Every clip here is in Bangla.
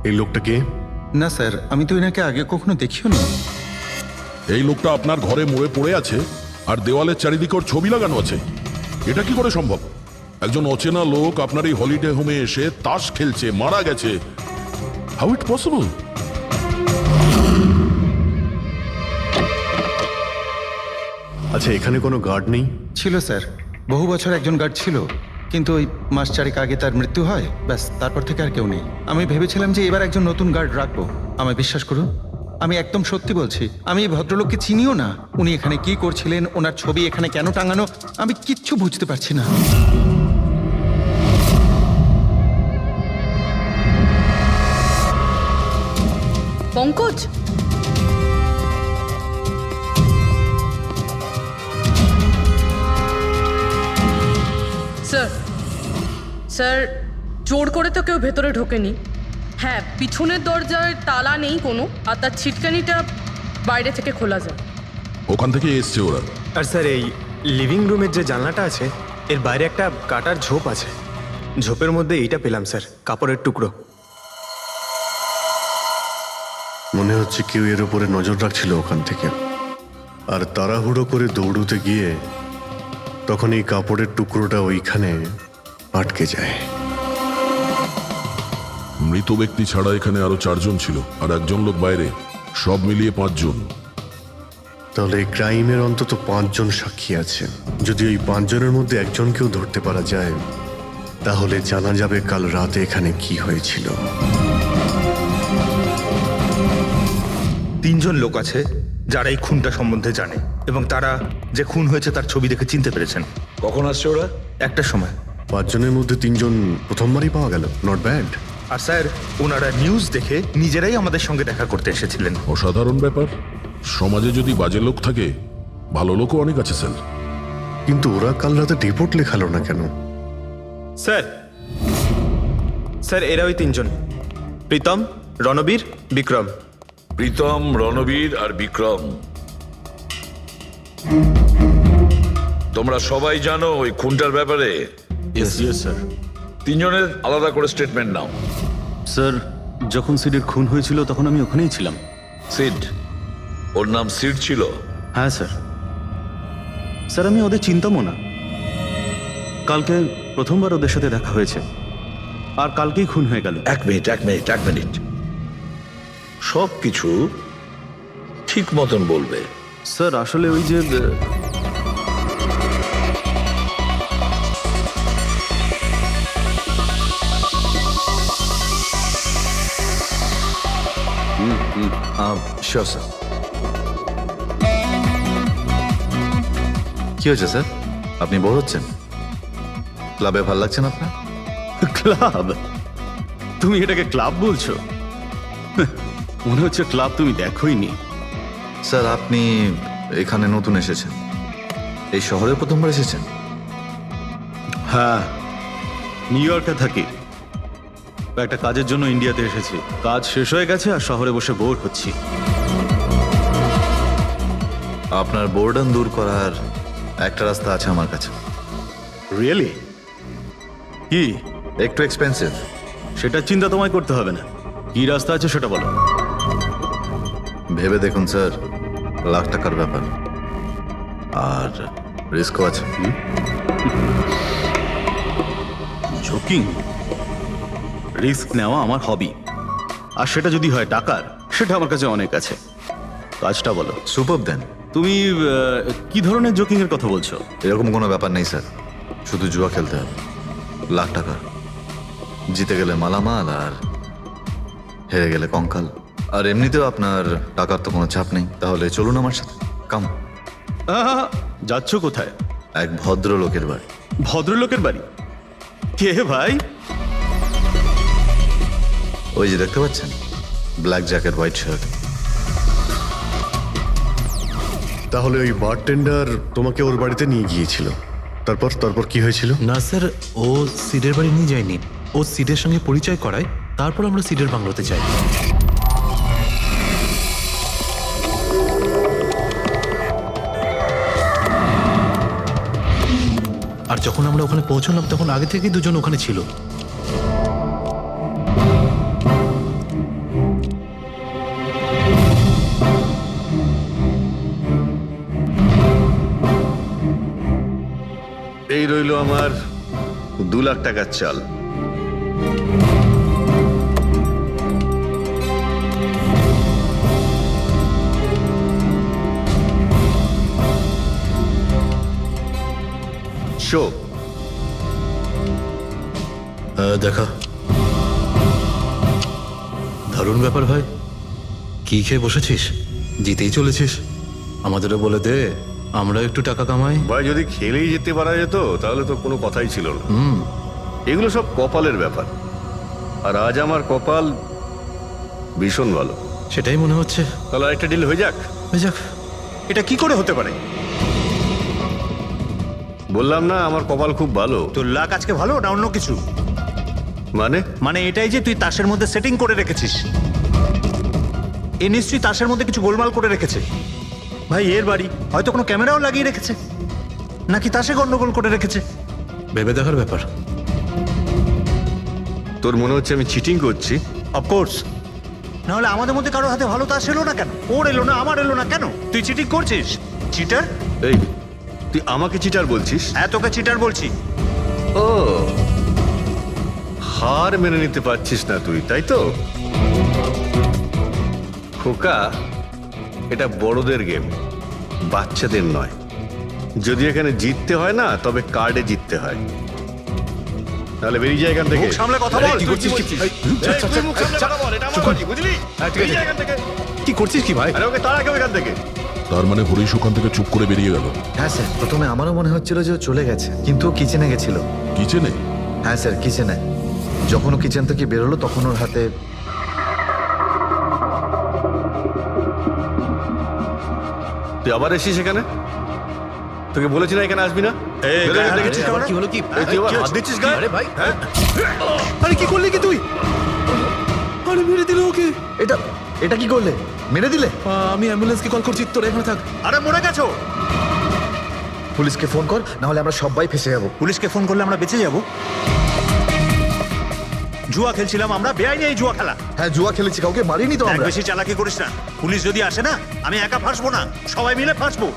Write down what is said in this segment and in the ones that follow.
এই লোকটা কে? না স্যার, আমি তো এনাকে আগে কখনো দেখিও নি। এই লোকটা আপনার ঘরে মরে পড়ে আছে আর দেওয়ালের চারিদিকে ওর ছবি লাগানো আছে। এটা কি করে সম্ভব? একজন অচেনা লোক আপনার এই হলিডে হোমে এসে তাস খেলছে, মারা গেছে। How it possible? আচ্ছা, এখানে কোনো গার্ড নেই? ছিল স্যার, বহু বছর একজন গার্ড ছিল, কিন্তু ওই মাস চারেক আগে তার মৃত্যু হয়, ব্যাস তারপর থেকে আর কেউ নেই। আমি ভেবেছিলাম যে এবার একজন নতুন গার্ড রাখবো। আমায় বিশ্বাস করুন, আমি একদম সত্যি বলছি। আমি এই ভদ্রলোককে চিনিও না। উনি এখানে কি করছিলেন, ওনার ছবি এখানে কেন টাঙানো, আমি কিচ্ছু বুঝতে পারছি না। পঙ্কজ, স্যার স্যার, জোর করে তো কেউ ভেতরে ঢোকেনি। হ্যাঁ, পিছনের দরজায় তালা নেই কোনো, আর তার ছিটকানিটা বাইরে থেকে খোলা যায়। ওখান থেকে এসছে ওরা। আর স্যার, এই লিভিং রুমের যে জানলাটা আছে এর বাইরে একটা কাটার ঝোপ আছে। ঝোপের মধ্যে এইটা পেলাম স্যার, কাপড়ের টুকরো। মনে হচ্ছে কেউ এর উপরে নজর রাখছিল ওখান থেকে, আর তাড়াহুড়ো করে দৌড়ুতে গিয়ে তখন এই কাপড়ের টুকরোটা ওইখানে আটকে যায়। মৃত ব্যক্তি ছাড়া এখানে আরো 4 জন ছিল আর একজন লোক বাইরে, সব মিলিয়ে 5 জন। তাহলে এই ক্রাইমের অন্তত 5 জন সাক্ষী আছে। যদি ওই 5 জনের মধ্যে একজনকেও ধরতে পারা যায়, তাহলে জানা যাবে কাল রাতে এখানে কি হয়েছিল। 3 জন লোক আছে যারা এই খুনটা সম্বন্ধে জানে, এবং তারা যে খুন হয়েছে তার ছবি দেখে চিনতে পেরেছেন। কখন আসছে ওরা? একটা সময়। 5 জনের মধ্যে 3 জন প্রথমবারই পাওয়া গেল, নট ব্যাড। আর স্যার, ওনারা নিউজ দেখে নিজেরাই আমাদের সঙ্গে দেখা করতে এসেছিলেন। অসাধারণ ব্যাপার। সমাজে যদি বাজে লোক থাকে, ভালো লোকও অনেক আছে স্যার। কিন্তু ওরা কাল রাতে রিপোর্ট লেখালো না কেন? স্যার স্যার, এরা ওই 3 জন, প্রীতম, রণবীর, বিক্রম। প্রীতম, রণবীর আর বিক্রম। তোমরা সবাই জানো ওই খুনটার ব্যাপারে? স্যার। 3 জনের আলাদা করে স্টেটমেন্ট নাও। স্যার, যখন সিডের খুন হয়েছিল তখন আমি ওখানেই ছিলাম। সিড? ওর নাম সিড ছিল? হ্যাঁ স্যার। স্যার, আমি ওদের চিনতামও না। কালকে প্রথমবার ওদের সাথে দেখা হয়েছে, আর কালকেই খুন হয়ে গেল। এক মিনিট। সব কিছু ঠিক মতন বলবে। স্যার, আসলে ওই যে শিওর স্যার। কি হয়েছে স্যার? আপনি বোর হচ্ছেন? ক্লাবে ভালো লাগছে না আপনার? ক্লাব? তুমি এটাকে ক্লাব বলছো? মনে হচ্ছে ক্লাব তুমি দেখোইনি। স্যার, আপনি এখানে নতুন এসেছেন, এই শহরে প্রথমবার এসেছেন? হ্যাঁ, নিউ ইয়র্কে থাকি। একটা কাজের জন্য ইন্ডিয়াতে এসেছি। কাজ শেষ হয়ে গেছে আর শহরে বসে বোর হচ্ছি। আপনার বোর্ডন দূর করার একটা রাস্তা আছে আমার কাছে। রিয়েলি? কি? একটু এক্সপেন্সিভ। সেটা চিন্তা তোমায় করতে হবে না। কি রাস্তা আছে সেটা বলো। ভেবে দেখুন স্যার, লাখ টাকার ব্যাপার, আর রিস্কও আছে। জোকিং? রিস্ক নেওয়া আমার হবি, আর সেটা যদি হয় টাকার, সেটা আমার কাছে অনেক আছে। কাজটা বলো। সুপার দেন। তুমি কি ধরনের জোকিং এর কথা বলছো? এরকম কোনো ব্যাপার নেই স্যার, শুধু জুয়া খেলতে হবে। লাখ টাকা, জিতে গেলে মালামাল, আর হেরে গেলে কঙ্কাল। আর এমনিতেও আপনার টাকার তো কোনো চাপ নেই। তাহলে চলুন আমার সাথে, কাম। যাচ্ছ কোথায়? এক ভদ্রলোকের বাড়ি। ভদ্রলোকের বাড়ি? কে ভাই? ওই যে দেখতে পাচ্ছেন, ব্ল্যাক জ্যাকেট, হোয়াইট শার্ট। তাহলে ওই বারটেন্ডার তোমাকে ওর বাড়িতে নিয়ে গিয়েছিল, তারপর কি হয়েছিল? না স্যার, ও সিডের বাড়ি নিয়ে যায়নি। ও সিডের সঙ্গে পরিচয় করায়, তারপর আমরা সিডের বাংলোতে যাই। আর যখন আমরা ওখানে পৌঁছলাম তখন আগে থেকেই 2 জন ওখানে ছিল। রইল আমার 2 লাখ টাকার চাল। শো দেখা দারুণ ব্যাপার ভাই। কি খেয়ে বসেছিস? জিতেই চলেছিস। আমাদেরও বলে দে, আমরা একটু টাকা কামাই। ভাই যদি খেলেই যেতে পারা যেত তাহলে তো কোনো কথাই ছিল না। এগুলো সব কপালের ব্যাপার, আর আজ আমার কপাল ভীষণ ভালো। সেটাই মনে হচ্ছে। তাহলে আরেকটা ডিল হয়ে যাক। হয়ে যাক। এটা কি করে হতে পারে? বললাম না আমার কপাল খুব ভালো। তোর লাক আজকে ভালো না অন্য কিছু? মানে এটাই যে তুই তাসের মধ্যে সেটিং করে রেখেছিস। এ নিশ্চয়ই তাসের মধ্যে কিছু গোলমাল করে রেখেছে। ভাই এর বাড়ি হয়তো কোনো ক্যামেরাও লাগিয়ে রেখেছে, নাকি তাসে গন্ডগোল করে রেখেছে। ভেবে দেখার ব্যাপার। তোর মনে হচ্ছে আমি চিটিং করছি? অফকোর্স, নাহলে আমাদের মধ্যে কারো হাতে ভালো তাস এলো না কেন? ওর এলো না, আমার এলো না কেন? তুই চিটিং করছিস? চিটার? এই তুই আমাকে চিটার বলছিস? হ্যাঁ, তোকে চিটার বলছি। ও, হার মেনে নিতে পারছিস না তুই, তাই তো? খোকা, এটা বড়দের গেম, বাচ্চাদের নয়। যদি এখানে জিততে হয় না, তবে কার্ডে জিততে হয়। তাহলে বেরিয়ে যায় এখান থেকে। মুখ সামলে কথা বল। কি করছিস কি? তুই মুখ সামলে কথা বল, এটা আমার বাড়ি, বুঝলি? বেরিয়ে যায় এখান থেকে। কি করছিস কি ভাই? আরে ওকে তাড়া কেউ এখান থেকে। তার মানে হরিশ ওখান থেকে চুপ করে বেরিয়ে গেল। হ্যাঁ স্যার, প্রথমে আমারও মনে হচ্ছিল যে ও চলে গেছে, কিন্তু ও কিচেনে গেছিল। কিচেনে? হ্যাঁ স্যার, কিচেনে। যখন ও কিচেন থেকে বেরোলো তখন ওর হাতে তুই আবার এসিস এখানে? তোকে বলেছি না এখানে আসবি না? বেরো এখান থেকে। কি হলো কি? এই তুই আবার হাত দিচ্ছিস গায়ে? আরে ভাই, আরে কি করলি কি তুই? আরে মেরে দিল ওকে। এটা এটা কি করলে? মেরে দিলে? আমি অ্যাম্বুলেন্সকে কল করছি, তোরা এখানে থাক। আরে মরে গেছো? পুলিশকে ফোন কর, না হলে আমরা সবাই ফেসে যাবো। পুলিশকে ফোন করলে আমরা বেঁচে যাব? জুয়া খেলছিলাম আমরা, বেআইনি এই জুয়া খেলা। হ্যাঁ, জুয়া খেলেছি, কাউকে মারিনি তো এক আমরা। বেশি চালাকি করিস না। পুলিশ যদি আসে না, আমি একা ফাঁসবো না, সবাই মিলে ফাঁসবো।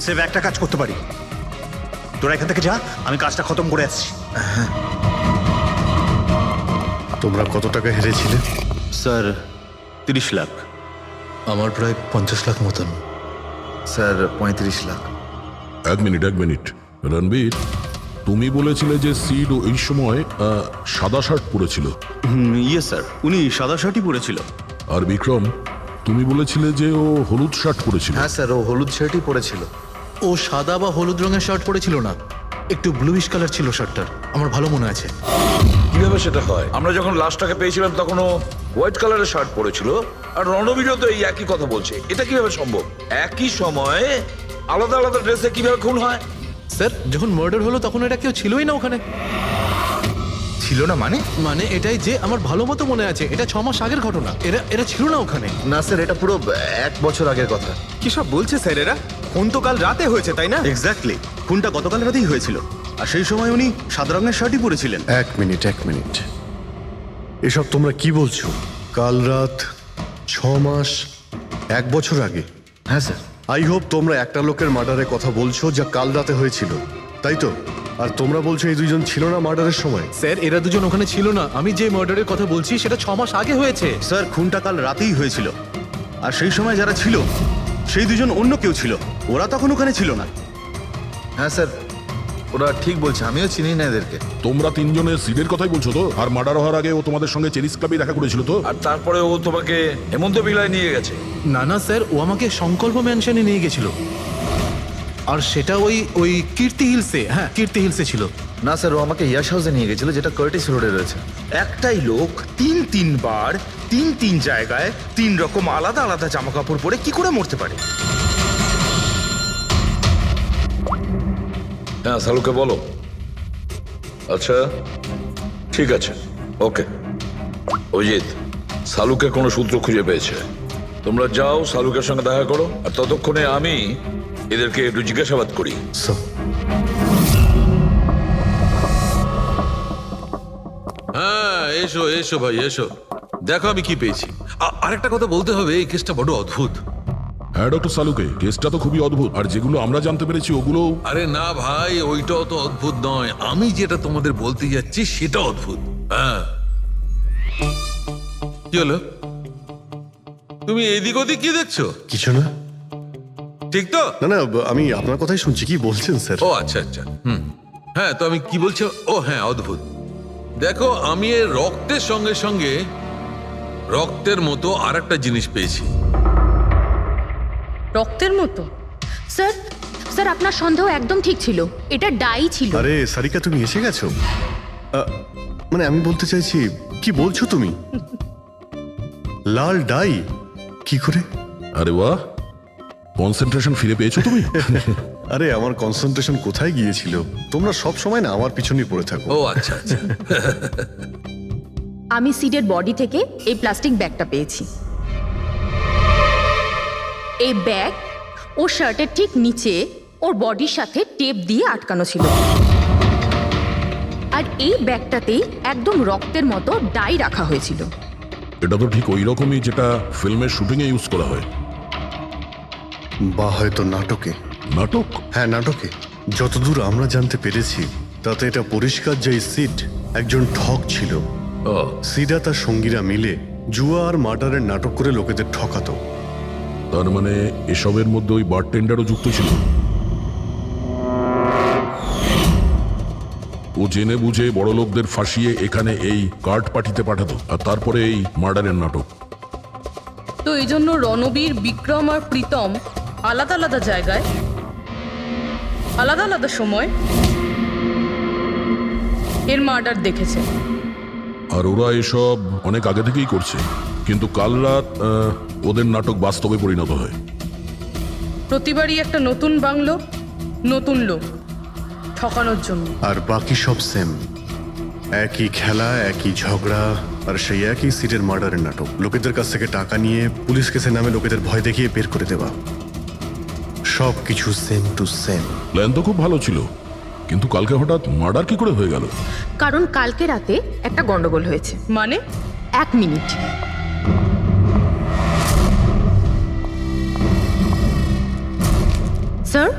সেভ একটা কাজ করতে পারি, তোরা এখান থেকে যা, আমি কাজটা খতম করে আসছি। তোমরা কত টাকা হেরেছিলে? স্যার 30 লাখ। আমার প্রায় 50 লাখ মতন। স্যার 35 লাখ। এক মিনিট রণবীর, তুমি বলেছিলে যে সিড এই সময় সাদা শার্ট পরেছিল। ইয়ে স্যার, উনি সাদা শার্টই পরেছিল। আর বিক্রম, তুমি বলেছিলে যে ও হলুদ শার্ট পরেছিল। হ্যাঁ স্যার, ও হলুদ শার্টই পরেছিল। ও সাদা বা হলুদ রঙের শার্ট পরেছিল না, একটু ব্লুইশ কালার ছিল শার্টটার, আমার ভালো মনে আছে। কিভাবে সেটা হয়? আমরা যখন লাশটাকে পেয়েছিলাম তখন ও হোয়াইট কালারের শার্ট পরেছিল, আর রণবীরও তো এই একই কথা বলছে। এটা কিভাবে সম্ভব? একই সময়ে আলাদা আলাদা ড্রেসে কিভাবে খুন হয়? স্যার, যখন মার্ডার হলো তখন এটা কেউ ছিলই না ওখানে। ছিল না মানে? মানে এটাই যে আমার ভালো মতো মনে আছে, এটা 6 মাস আগের ঘটনা। এরা ছিল না ওখানে। না স্যার, এটা পুরো 1 বছর আগের কথা। কি সব বলছে স্যার এরা? ফোন তো কাল রাতে হয়েছে, তাই না? এক্স্যাক্টলি, খুনটা গতকাল রাতেই হয়েছিল। আর সেই সময় উনি সাদা রঙের শার্টই পরেছিলেন। এক মিনিট, এসব তোমরা কি বলছো? কাল রাত, 6 মাস, 1 বছর আগে? হ্যাঁ স্যার। আই হোপ তোমরা একটা লোকের মার্ডারের কথা বলছো যা কাল রাতে হয়েছিল, তাই তো? আর তোমরা বলছো এই দুইজন ছিল না মার্ডারের সময়? স্যার, এরা দুজন ওখানে ছিল না। আমি যে মার্ডারের কথা বলছি সেটা 6 মাস আগে হয়েছে। স্যার, খুনটা কাল রাতেই হয়েছিল। আর সেই সময় যারা ছিল সেই দুজন অন্য কেউ ছিল, ওরা তখন ওখানে ছিল না। হ্যাঁ স্যার, ওরা ঠিক বলছে, আমিও চিনি না এদেরকে। তোমরা তিনজনের সিডের কথাই বলছো তো? আর মার্ডার হওয়ার আগে ও তোমাদের সঙ্গে চেরিস ক্লাবে দেখা করেছিল তো? আর তারপরে ও তোমাকে হেমন্ত বিলায় নিয়ে গেছে। না স্যার, ও আমাকে সংকল্প ম্যানশনে নিয়ে গেছিল, আর সেটা ওই কীর্তি হিলসে। হ্যাঁ, কীর্তি হিলসে ছিল। না স্যার, ও আমাকে ইয়াশ হাউসে নিয়ে গেছিল, যেটা কার্টিস রোডে রয়েছে। একটাই লোক 3 বার 3 জায়গায় 3 রকম আলাদা আলাদা জামা কাপড় পরে কি করে মরতে পারে? হ্যাঁ, সালুকে বলো। আচ্ছা ঠিক আছে, ওকে। অজিত, সালুকে কোনো সূত্র খুঁজে পেয়েছে। তোমরা যাও, সালুকের সঙ্গে দেখা করো, আর ততক্ষণে আমি এদেরকে একটু জিজ্ঞাসাবাদ করি। হ্যাঁ, এসো ভাই এসো, দেখো আমি কি পেয়েছি। আরেকটা কথা বলতে হবে, এই কেসটা বড় অদ্ভুত। হ্যাঁ ডক্টর সালুকে, কেসটা তো খুবই অদ্ভুত, আর যেগুলো আমরা জানতে পেরেছি ওগুলো আরে না ভাই, ওইটাও তো অদ্ভুত নয়, আমি যেটা তোমাদের বলতে যাচ্ছি সেটা অদ্ভুত। হ্যাঁ, কি হলো? তুমি এদিক ওদিক কি দেখছো? কিছু না। ঠিক তো? না না, আমি আপনার কথাই শুনছি। কি বলছেন স্যার? ও আচ্ছা আচ্ছা, হ্যাঁ, তো আমি কি বলছি? ও হ্যাঁ, অদ্ভুত। দেখো, আমি এর রক্তের সঙ্গে সঙ্গে রক্তের মতো আর একটা জিনিস পেয়েছি। রক্তের মতো? স্যার স্যার আপনার সন্দেহ একদম ঠিক ছিল, এটা ডাই ছিল। আরে সারিকা, তুমি এসে গেছো? মানে আমি বলতে চাইছি, কি বলছো তুমি? লাল ডাই? কি করে? আরে বাহ, কনসেন্ট্রেশন ফিরে পেয়েছো তুমি? আরে আমার কনসেন্ট্রেশন কোথায় গিয়েছিল? তোমরা সব সময় না আমার পিছনেই পড়ে থাকো। ও আচ্ছা আচ্ছা। আমি সিডের বডি থেকে এই প্লাস্টিক ব্যাগটা পেয়েছি। এই ব্যাগ ওর শার্টের ঠিক নিচে ওর বডির সাথে টেপ দিয়ে আটকানো ছিল, আর এই ব্যাগটাতেই একদম রক্তের মতো ডাই রাখা হয়েছিল। এটা তো ঠিক ওই রকমই যেটা ফিল্মের শুটিং এ ইউজ করা হয়। বা হয়তো নাটকে। নাটক? হ্যাঁ, নাটকে। যতদূর আমরা জানতে পেরেছি তাতে এটা পরিষ্কার যে এই সিড একজন ঠক ছিল। ও সিডা তার সঙ্গীরা মিলে জুয়া আর মার্ডারের নাটক করে লোকেদের ঠকাতো। তার মানে এসবের মধ্যে ওই বারটেন্ডারও যুক্ত ছিল। ও জেনে বুঝে বড় লোকদের ফাঁসিয়ে এখানে এই কার্ড পার্টিতে পাঠাতো, আর তারপরে এই মার্ডারের নাটক। তো এই জন্য রণবীর, বিক্রম আর প্রীতম আলাদা আলাদা জায়গায়, আলাদা আলাদা সময় এর মার্ডার দেখেছে। আর ওরা এসব অনেক আগে থেকেই করছে, কিন্তু কাল রাত ওদের নাটক বাস্তবে পরিণত হয়। প্রতিবারই একটা নতুন বাংলো, নতুন লোক ঠকানোর জন্য। আর বাকি সব সেম, একই খেলা, একই ঝগড়া, আর সেই একই সিটের মার্ডারের নাটক। লোকেদের কাছ থেকে টাকা নিয়ে পুলিশ কেসে নামে লোকেদের ভয় দেখিয়ে বের করে দেওয়া। সব কিছু সেম টু সেম। প্ল্যান তো খুব ভালো ছিল, কিন্তু কালকে হঠাৎ মার্ডার কি করে হয়ে গেল? কারণ কালকে রাতে একটা গন্ডগোল হয়েছে। মানে? 1 মিনিট। স্যার,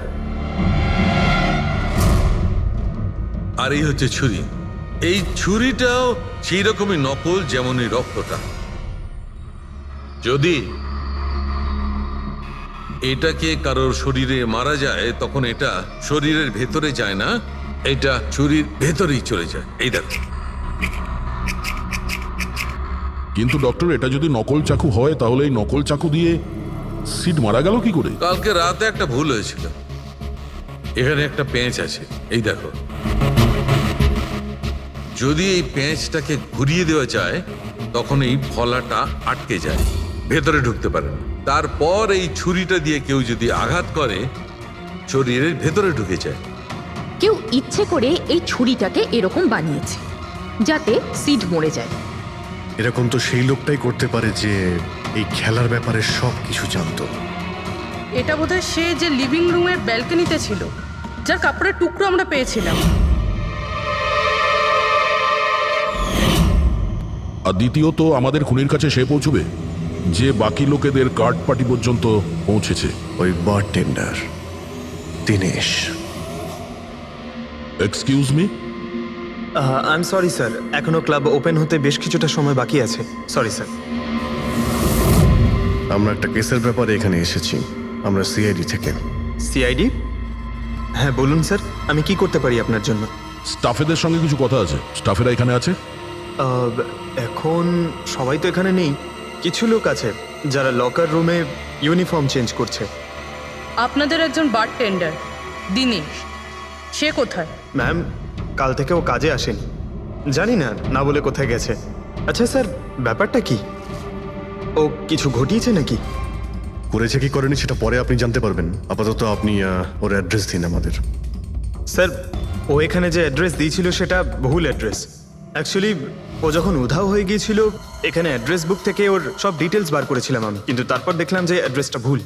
আর এই হচ্ছে ছুরি। এই ছুরিটাও সেই রকমই নকল যেমন এই রক্তটা। যদি এটাকে কারোর শরীরে মারা যায় তখন এটা শরীরের ভেতরে যায় না, এটা ছুরির ভেতরেই চলে যায়। এই দেখো। কিন্তু ডক্টর, এটা যদি নকল চাকু হয় তাহলে এই নকল চাকু দিয়ে সিড মারা গেল কি করে? কালকে রাতে একটা ভুল হয়েছিল। এখানে একটা পেঁচ আছে, এই দেখো। যদি এই পেঁচটাকে ঘুরিয়ে দেওয়া যায় তখন এই ফলাটা আটকে যায়, ভেতরে ঢুকতে পারে না। তারপর এই ছুরিটা দিয়ে কেউ যদি আঘাত করে শরীরের ভেতরে ঢুকে যায়। কেউ ইচ্ছে করে এই ছুরিটাকে এরকম বানিয়েছে যাতে সিড মরে যায়। এরকম তো সেই লোকটাই করতে পারে যে এই খেলার ব্যাপারে সব কিছু জানতো। এটা বোধহয় সে যে লিভিং রুমের ব্যালকনিতে ছিল, যার কাপড়ের টুকরো আমরা পেয়েছিলাম। আর দ্বিতীয়ত, আমাদের খুনির কাছে সে পৌঁছবে যে বাকি লোকেদের কার্ড পার্টি পর্যন্ত পৌঁছেছে। ওই bartender Dinesh. Excuse me? I am sorry sir, এখনো ক্লাব ওপেন হতে বেশ কিছুটা সময় বাকি আছে। Sorry sir. আমরা একটা কেসের ব্যাপারে এখানে এসেছি। আমরা সিআইডি থেকে। সিআইডি? হ্যাঁ বলুন স্যার, আমি কি করতে পারি আপনার জন্য? স্টাফেদের সঙ্গে কিছু কথা আছে। স্টাফেরা এখানে আছে? এখন সবাই তো এখানে নেই, কিছু লোক আছে যারা লকার রুমে ইউনিফর্ম চেঞ্জ করছে। আপনাদের একজন বারটেন্ডার দিনেশ, সে কোথায়? ম্যাম, কাল থেকে ও কাজে আসেনি, জানি না না বলে কোথায় গেছে। আচ্ছা স্যার, ব্যাপারটা কি? ও কিছু ঘটিয়েছে নাকি? করেছে কি করেনি সেটা পরে আপনি জানতে পারবেন। আপাতত আপনি ওর অ্যাড্রেস দিন আমাদের। স্যার, ও এখানে যে অ্যাড্রেস দিয়েছিল সেটা ভুল অ্যাড্রেস। অ্যাকচুয়ালি ও যখন উধাও হয়ে গিয়েছিল এখানে অ্যাড্রেস বুক থেকে ওর সব ডিটেলস বার করেছিলাম আমি, কিন্তু তারপর দেখলাম যে অ্যাড্রেসটা ভুল।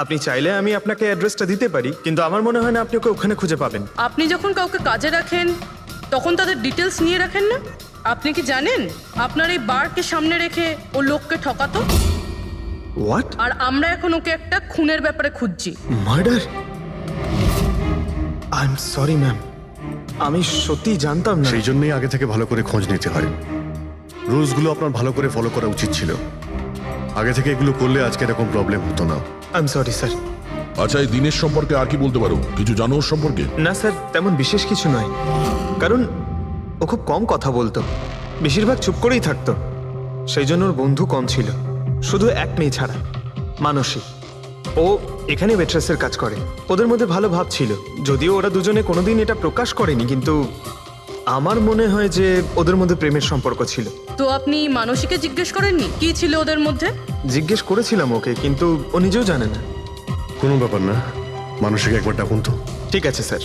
আপনি চাইলে আমি আপনাকে অ্যাড্রেসটা দিতে পারি, কিন্তু আমার মনে হয় না আপনি ওকে ওখানে খুঁজে পাবেন। আপনি যখন কাউকে কাজে রাখেন তখন তাদের ডিটেলস নিয়ে রাখেন না? আপনি কি জানেন আপনার এই বারকে সামনে রেখে ও লোককে ঠকাতো? হোয়াট? আর আমরা এখন ওকে একটা খুনের ব্যাপারে খুঁজছি। Murder? I am sorry ma'am, আমি সত্যি জানতাম না। সেই জন্যই আগে থেকে ভালো করে খোঁজ নিতে হয়। রুলসগুলো আপনার ভালো করে ফলো করা উচিত ছিল। আগে থেকে এগুলো করলে আজকে এরকম প্রবলেম হতো না। I am sorry sir. আচ্ছা, এই দিনের সম্পর্কে আর কি বলতে পারো? কিছু জানো ওর সম্পর্কে? না স্যার, তেমন বিশেষ কিছু নয়, কারণ ও খুব কম কথা বলতো, বেশিরভাগ চুপ করেই থাকতো। সেই জন্য ওর বন্ধু কম ছিল, শুধু এক মেয়ে ছাড়া, মানসী। ও এখানে ওয়েট্রেসের কাজ করে। ওদের মধ্যে ভালো ভাব ছিল, যদিও ওরা দুজনে কোনোদিন এটা প্রকাশ করেনি, কিন্তু আমার মনে হয় যে ওদের মধ্যে প্রেমের সম্পর্ক ছিল। তো আপনি মানসীকে জিজ্ঞেস করেননি কি ছিল ওদের মধ্যে? জিজ্ঞেস করেছিলাম ওকে, কিন্তু ও নিজেও জানে না। কোনো ব্যাপার না, মানুষকে একবার ডাকুন তো। ঠিক আছে স্যার।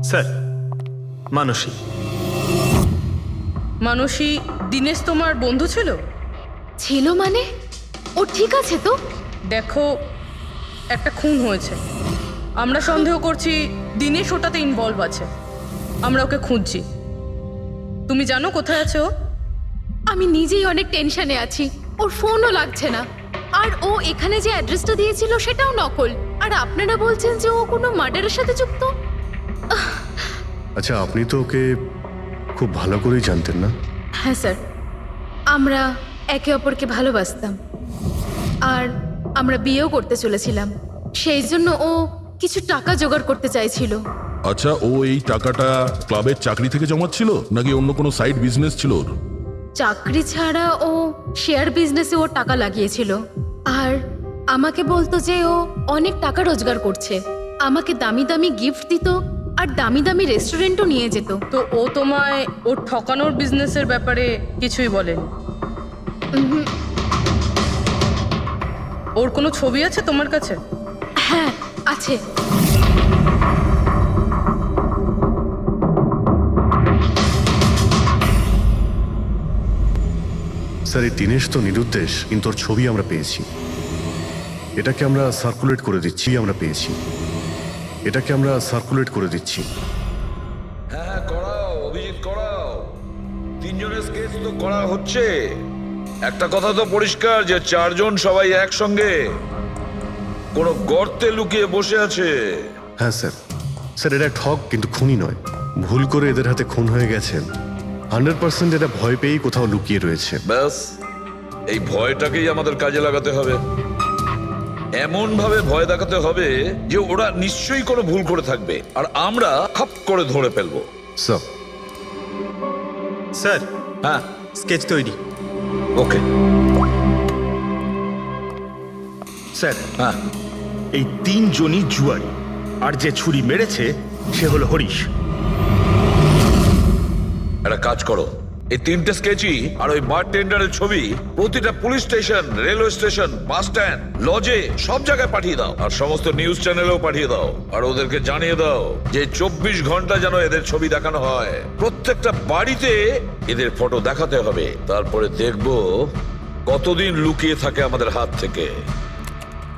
স্যার, মানসী। মানসী, দীনেশ তোমার বন্ধু ছিল? ছিল মানে? ও ঠিক আছে তো? দেখো, একটা খুন হয়েছে, আমরা সন্দেহ করছি দীনেশ ওটাতে ইনভলভ আছে। আমরা ওকে খুঁজছি। তুমি জানো কোথায় আছে ও? আমি নিজেই অনেক টেনশনে আছি, ওর ফোনও লাগছে না। আর ও এখানে যে অ্যাড্রেসটা দিয়েছিল সেটাও নকল। আর আপনারা বলছেন যে ও কোনো মার্ডারের সাথে যুক্ত? আচ্ছা, আপনি তো ওকে খুব ভালো করেই জানতেন না? হ্যাঁ স্যার, আমরা একে অপরকে ভালোবাসতাম, আর আমরা বিয়েও করতে চলেছিলাম। সেই জন্য ও কিছু টাকা জোগাড় করতে চাইছিল। আচ্ছা, ও এই টাকাটা ক্লাবের চাকরি থেকে জমাচ্ছিল নাকি অন্য কোনো সাইড বিজনেস ছিল ওর? চাকরি ছাড়া ও শেয়ার বিজনেসে ও টাকা লাগিয়েছিল। আর আমাকে বলতো যে ও অনেক টাকা রোজগার করছে, আমাকে দামি দামি গিফট দিত আর দামি দামি রেস্টুরেন্টও নিয়ে যেত। তো ও তোমায় ওর ঠকানোর বিজনেসের ব্যাপারে কিছুই বলেনি? ওর কোনো ছবি আছে তোমার কাছে? হ্যাঁ আছে। স্যার, এই দীনেশ তো নিরুদ্দেশ, কিন্তু ওর ছবি আমরা পেয়েছি। এটাকে আমরা সার্কুলেট করে দিচ্ছি। হ্যাঁ, করাও অভিজিৎ, করাও। তিনজনের স্কেচ তো করা হচ্ছে। একটা কথা তো পরিষ্কার যে চারজন সবাই একসঙ্গে কোনো গর্তে লুকিয়ে বসে আছে। হ্যাঁ স্যার। স্যার, এটা ঠক কিন্তু খুনি নয়। ভুল করে এদের হাতে খুন হয়ে গেছেন। 100% এটা ভয় পেয়েই কোথাও লুকিয়ে রয়েছে। ব্যাস, এই ভয়টাকেই আমাদের কাজে লাগাতে হবে। এমন ভাবে ভয় দেখাতে হবে যে ওরা নিশ্চয়ই কোনো ভুল করে থাকবে, আর আমরা খাপ করে ধরে ফেলবো। স্যার, স্যার, হ্যাঁ, স্কেচ তৈরি। ওকে স্যার, হ্যাঁ, এই তিনজনই জুয়ারি, আর যে ছুরি মেরেছে সে হলো হরিশ। একটা কাজ করো, এই তিনটে স্কেচই আর ওই বারটেন্ডারের ছবি প্রতিটা police station, railway station, bus stand, লজে, সব জায়গায় পাঠিয়ে দাও। আর সমস্ত নিউজ চ্যানেলেও পাঠিয়ে দাও। আর ওদেরকে জানিয়ে দাও যে 24 ঘন্টা যেন এদের ছবি দেখানো হয়। প্রত্যেকটা বাড়িতে এদের ফটো দেখাতে হবে। তারপরে দেখবো কতদিন লুকিয়ে থাকে আমাদের হাত থেকে।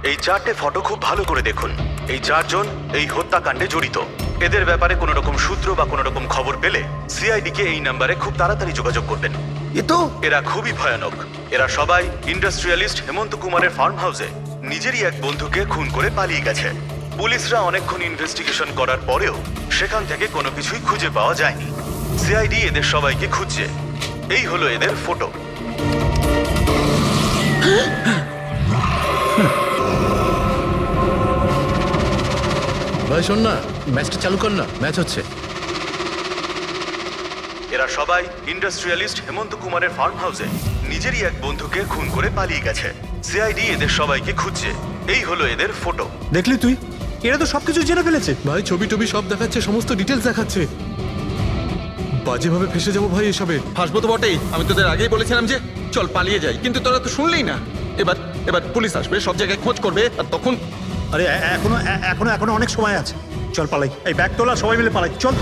এই চারটে ফটো খুব ভালো করে দেখুন। এই চারজন এই হত্যাকাণ্ডে জড়িত। এদের ব্যাপারে কোনো রকম সূত্র বা কোনো রকম খবর পেলে সিআইডি কে এই নাম্বারে খুব তাড়াতাড়ি যোগাযোগ করবেন। এরা খুবই ভয়ানক। এরা সবাই ইন্ডাস্ট্রিয়ালিস্ট হেমন্ত কুমারের ফার্ম হাউসে নিজেরই এক বন্ধুকে খুন করে পালিয়ে গেছে। পুলিশরা অনেকক্ষণ ইনভেস্টিগেশন করার পরেও সেখান থেকে কোনো কিছুই খুঁজে পাওয়া যায়নি। সিআইডি এদের সবাইকে খুঁজছে। এই হলো এদের ফটো। ভাই শোন না, ম্যাচটা চালু কর না, ম্যাচ হচ্ছে। এরা সবাই ইন্ডাস্ট্রিয়ালিস্ট হেমন্ত কুমারের ফার্ম হাউসে নিজেরই এক বন্ধুকে খুন করে পালিয়ে গেছে। সিআইডি এদের সবাইকে খুঁজছে। এই হলো এদের ফটো। দেখলি তুই, এরা তো সবকিছু জেনে ফেলেছে। ভাই ছবি টবি সব দেখাচ্ছে, সমস্ত ডিটেলস দেখাচ্ছে। বাজেভাবে ফেসে যাবো ভাই এসবে। হাসবো তো বটেই। আমি তোদের আগেই বলেছিলাম যে চল পালিয়ে যাই, কিন্তু তোরা তো শুনলেই না। এবার পুলিশ আসবে, সব জায়গায় খোঁজ করবে, আর তখন আরে এখনো অনেক সময় আছে। চল পালাই, এই ব্যাগ তোলা, সবাই মিলে পালাই, চল।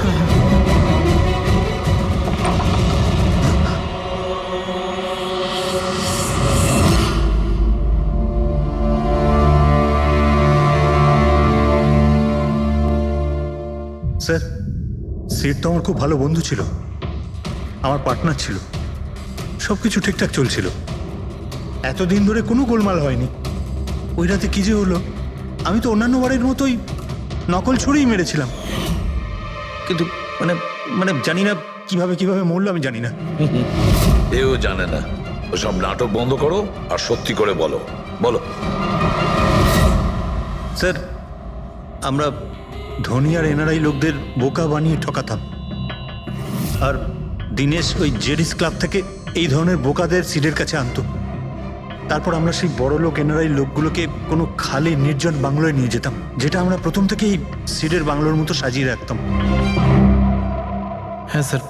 স্যার, সিট তো আমার খুব ভালো বন্ধু ছিল, আমার পার্টনার ছিল। সবকিছু ঠিকঠাক চলছিল, এতদিন ধরে কোনো গোলমাল হয়নি। ওই রাতে কি যে হলো, আমি তো অন্যান্য বারের মতোই নকল ছুরিই মেরেছিলাম, কিন্তু মানে মানে জানি না কিভাবে কিভাবে মরলো, আমি জানি না। এও জানে না। ওসব নাটক বন্ধ করো আর সত্যি করে বলো। বলো। স্যার, আমরা ধনী আর এনআরআই লোকদের বোকা বানিয়ে ঠকাতাম, আর দিনেশ ওই জেডিস ক্লাব থেকে এই ধরনের বোকাদের সিডের কাছে আনতো। তারপর আমরা সেই বড় লোক এনআরআই লোকগুলোকে কোনো খালি নির্জন বাংলোয় নিয়ে যেতাম, যেটা আমরা প্রথম থেকেই সিডের বাংলোর মতো সাজিয়ে রাখতাম। হ্যাঁ স্যার,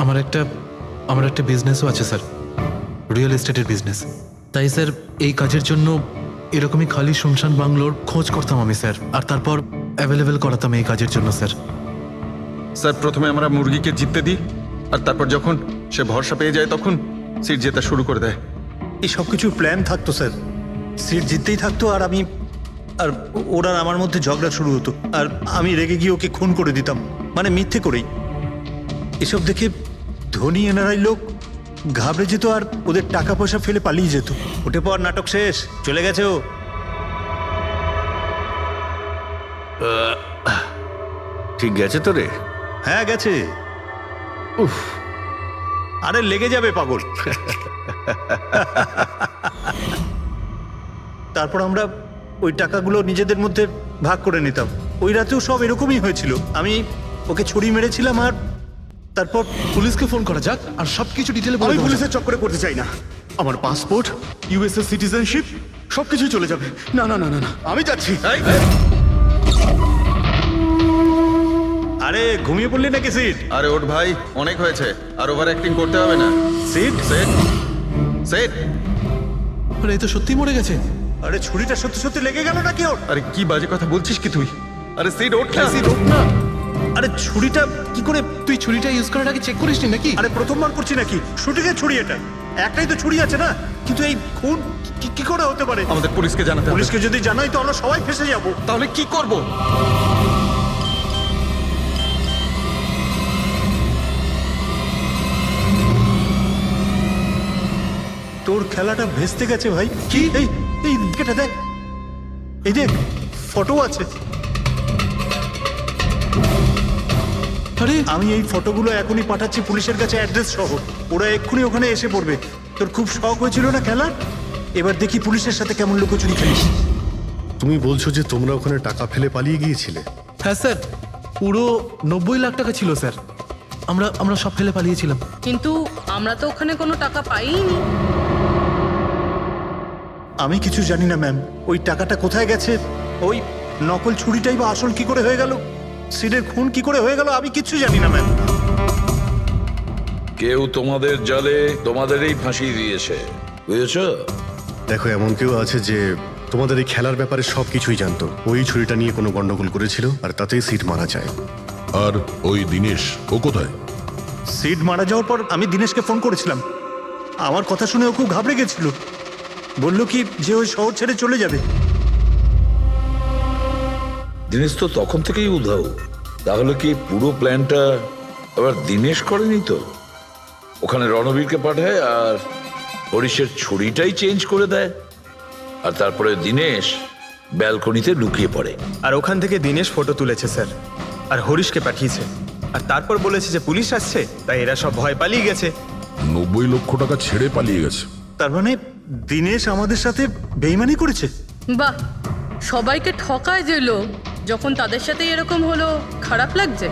আমার একটা বিজনেসও আছে স্যার, রিয়েল এস্টেটের বিজনেস। তাই স্যার এই কাজের জন্য এরকমই খালি শুনশান বাংলোর খোঁজ করতাম আমি স্যার, আর তারপর অ্যাভেলেবেল করাতাম এই কাজের জন্য স্যার। স্যার, প্রথমে আমরা মুরগিকে জিততে দিই, আর তারপর যখন সে ভরসা পেয়ে যায় তখন সিট জেতা শুরু করে দেয়। এই সব কিছুর প্ল্যান থাকতো স্যার, সিট জিততেই থাকতো, আর আমি আর ওরা আমার মধ্যে ঝগড়া শুরু হতো, আর আমি রেগে গিয়ে ওকে খুন করে দিতাম, মানে মিথ্যে করেই। এসব দেখে ধনী এনআরআই লোক ঘাবড়ে যেত আর ওদের টাকা পয়সা ফেলে পালিয়ে যেত। ওঠে পর নাটক শেষ, চলে গেছে ও। ঠিক গেছে তো রে? হ্যাঁ গেছে। উফ, আরে লেগে যাবে পাগল। তারপর আমরা ওই টাকাগুলো নিজেদের মধ্যে ভাগ করে নিতাম। ওই রাতেও সব এরকমই হয়েছিল, আমি ওকে ছুরি মেরেছিলাম, আর তারপর পুলিশকে ফোন করা যাক আর সবকিছু ডিটেলে আমি পুলিশের চক্করে পড়তে চাই না। আমার পাসপোর্ট, ইউএসএ সিটিজেনশিপ সবকিছুই চলে যাবে। না না না না না, আমি যাচ্ছি। আরে ঘুমিয়ে পড়লি নাকি সিট? আরে ওঠ ভাই, অনেক হয়েছে, আর ওভার অ্যাক্টিং করতে হবে না। Sit set set. আরে এই তো সত্যি মরে গেছে। আরে ছুরিটা সত্যি সত্যি লেগে গেল নাকি ওর? আরে কি বাজে কথা বলছিস কি তুই? আরে সিট ওঠ না, সিট ওঠ না। আরে ছুরিটা কি করে? তুই ছুরিটা ইউজ করার আগে চেক করিসনি নাকি? আরে প্রথমবার করছি নাকি? শুটিংয়ের ছুরি এটা, একটাই তো ছুরি আছে না, কিন্তু এই খুন কি করে হতে পারে? আমাদের পুলিশকে জানাতে হবে। পুলিশকে যদি জানাই তো আমরা সবাই ফেসে যাব। তাহলে কি করব? তোর খেলাটা ভেস্তে গেছে ভাই। কি? এই এই এটা দেখ, এই দেখ ফটো আছে। আরে আমি এই ফটোগুলো এখনই পাঠাচ্ছি পুলিশের কাছে অ্যাড্রেস সহ, ওরা এক্ষুনি ওখানে এসে পড়বে। তোর খুব শখ হয়েছিল না খেলার, এবার দেখি পুলিশের সাথে কেমন লুকোচুরি খেলিস। তুমি বলছো যে তোমরা ওখানে টাকা ফেলে পালিয়ে গিয়েছিলে? হ্যাঁ স্যার, পুরো 90 লাখ টাকা ছিল স্যার। আমরা সব ফেলে পালিয়েছিলাম। কিন্তু আমরা তো ওখানে কোনো টাকা পাইনি। আমি কিছু জানি না ম্যাম, ওই টাকাটা কোথায় গেছে, ওই নকল ছুরিটাই বা আসল কি করে হয়ে গেল, সিডের খুন কি করে হয়ে গেল, আমি কিচ্ছু জানি না ম্যাম। কেউ তোমাদের জালে তোমাদেরই ফাঁসি দিয়েছে, বুঝেছো? দেখো, এমন কেউ আছে যে তোমাদের এই খেলার ব্যাপারে সব কিছুই জানতো। ওই ছুরিটা নিয়ে কোনো গন্ডগোল করেছিল আর তাতেই সিট মারা যায়। আর ওই দিনেশ, ও কোথায়? সিড মারা যাওয়ার পর আমি দিনেশকে ফোন করেছিলাম, আমার কথা শুনে ও খুব ঘাবড়ে গেছিল, বলল কি যে ওই শহর ছেড়ে চলে যাবে। দিনেশ তো তখন থেকেই উধাও। তাহলে কি পুরো প্ল্যানটা আবার দিনেশ করেনি তো? ওখানে রণবীরকে পাঠায় আর হরিশের ছুরিটাই চেঞ্জ করে দেয়, আর তারপরে দিনেশ ব্যালকনিতে লুকিয়ে পড়ে। আর ওখান থেকে দিনেশ ফটো তুলেছে স্যার, আর হরিশকে পাঠিয়েছে, আর তারপর বলেছে যে পুলিশ আসছে, তাই এরা সব ভয় পালিয়ে গেছে। 90 লক্ষ টাকা ছেড়ে পালিয়ে গেছে। তার মানে দিনেশ আমাদের সাথে বেইমানি করেছে। বাহ, সবাইকে ঠকায় যে লোক, যখন তাদের সাথে এরকম হলো খারাপ লাগছে।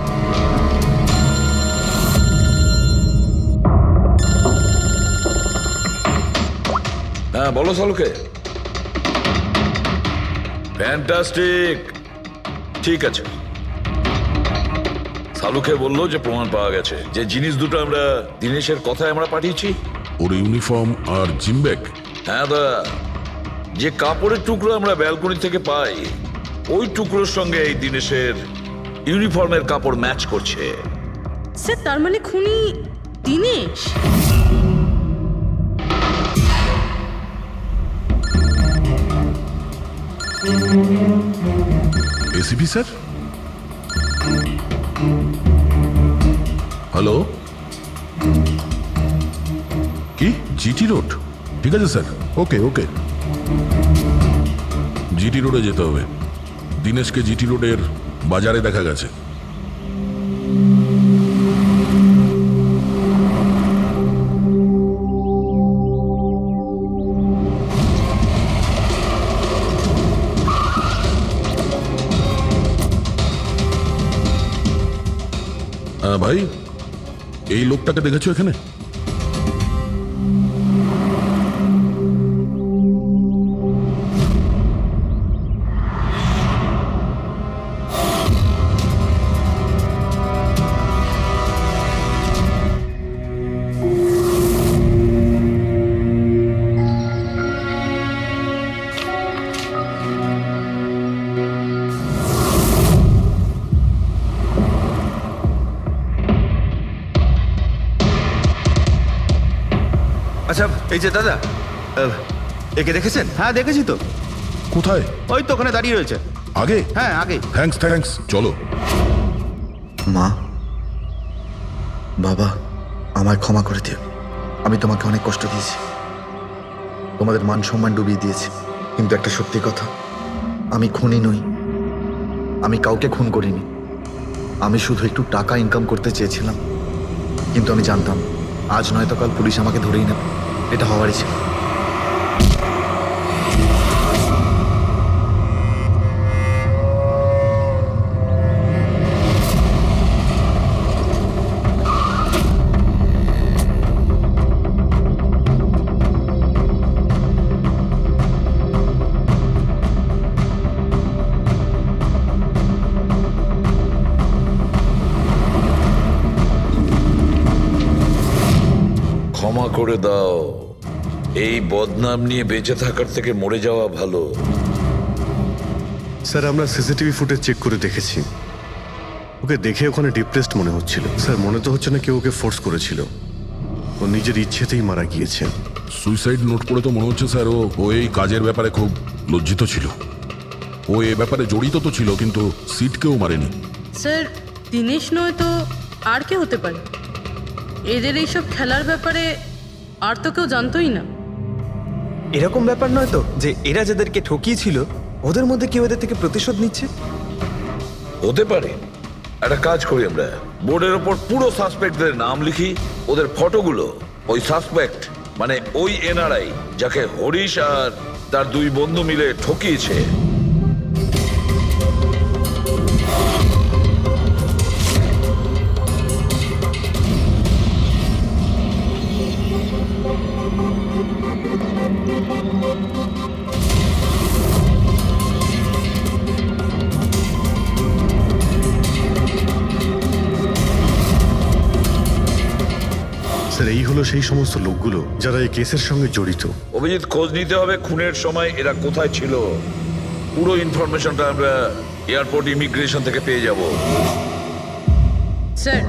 হ্যাঁ বলো সালুকে। ফ্যান্টাস্টিক, ঠিক আছে। সালুকে বললো যে প্রমাণ পাওয়া গেছে, যে জিনিস দুটো আমরা দিনেশের কথায় আমরা পাঠিয়েছি, ওর ইউনিফর্ম আর জিমব্যাগ। হ্যাঁ দা, যে কাপড়ের টুকরো আমরা ব্যালকনি থেকে পাই, ওই টুকরোর সঙ্গে এই দিনেশের ইউনিফর্মের কাপড় ম্যাচ করছে। স্যার, তার মানে খুনি দিনেশ? ACP sir, hello? কি জিটি রোড? ঠিক আছে স্যার, ওকে ওকে। জিটি রোডে যেতে হবে। দিনেশকে জিটি রোডের বাজারে দেখা গেছে। ভাই, এই লোকটাকে দেখেছো এখানে? আচ্ছা, এই যে দাদা, একে দেখেছেন? হ্যাঁ দেখেছি তো, কোথায়? ওই তো ওখানে দাঁড়িয়ে রয়েছে। আগে? হ্যাঁ আগে। থ্যাঙ্কস থ্যাঙ্কস, চলো। মা, বাবা, আমায় ক্ষমা করে দিও। আমি তোমাকে অনেক কষ্ট দিয়েছি, তোমাদের মান সম্মান ডুবিয়ে দিয়েছি। কিন্তু একটা সত্যি কথা, আমি খুনি নই, আমি কাউকে খুন করিনি। আমি শুধু একটু টাকা ইনকাম করতে চেয়েছিলাম, কিন্তু আমি জানতাম আজ নয়তো কাল পুলিশ আমাকে ধরেই নেবে। এটা হওয়ারই ছিল। ক্ষমা করে দাও। এই বদনাম নিয়ে বেঁচে থাকার থেকে মরে যাওয়া ভালো। স্যার, আমরা সিসিটিভি ফুটেজ চেক করে দেখেছি। ওকে দেখে ওখানে ডিপ্রেসড মনে হচ্ছিল। স্যার, মনে তো হচ্ছে না কেউ ওকে ফোর্স করেছিল, ও নিজের ইচ্ছেতেই মারা গিয়েছে। সুইসাইড নোট পড়ে তো মনে হচ্ছে স্যার ও এই কাজের ব্যাপারে খুব লজ্জিত ছিল। ও এ ব্যাপারে জড়িত তো ছিল, কিন্তু সিটকেও মারেনি। স্যার, দিনেশ নয় তো আর কে হতে পারে? এদের এইসব খেলার ব্যাপারে আর তো কেউ জানতোই না। এরকম ব্যাপার নয় তো যে এরা যাদেরকে ঠকিয়েছিল ওদের মধ্যে কেউ এদের থেকে প্রতিশোধ নিচ্ছে? হতে পারে। একটা কাজ করি, আমরা বোর্ডের ওপর পুরো সাসপেক্টদের নাম লিখি, ওদের ফটোগুলো ওই সাসপেক্ট মানে ওই এনআরআই যাকে হরিশ আর তার দুই বন্ধু মিলে ঠকিয়েছে, স্যার, এই হলো সেই সমস্ত লোকগুলো যারা এই কেসের সঙ্গে জড়িত। অভিজিৎ, খোঁজ নিতে হবে খুনের সময় এরা কোথায় ছিল। পুরো ইনফরমেশনটা আমরা এয়ারপোর্ট ইমিগ্রেশন থেকে পেয়ে যাব। স্যার,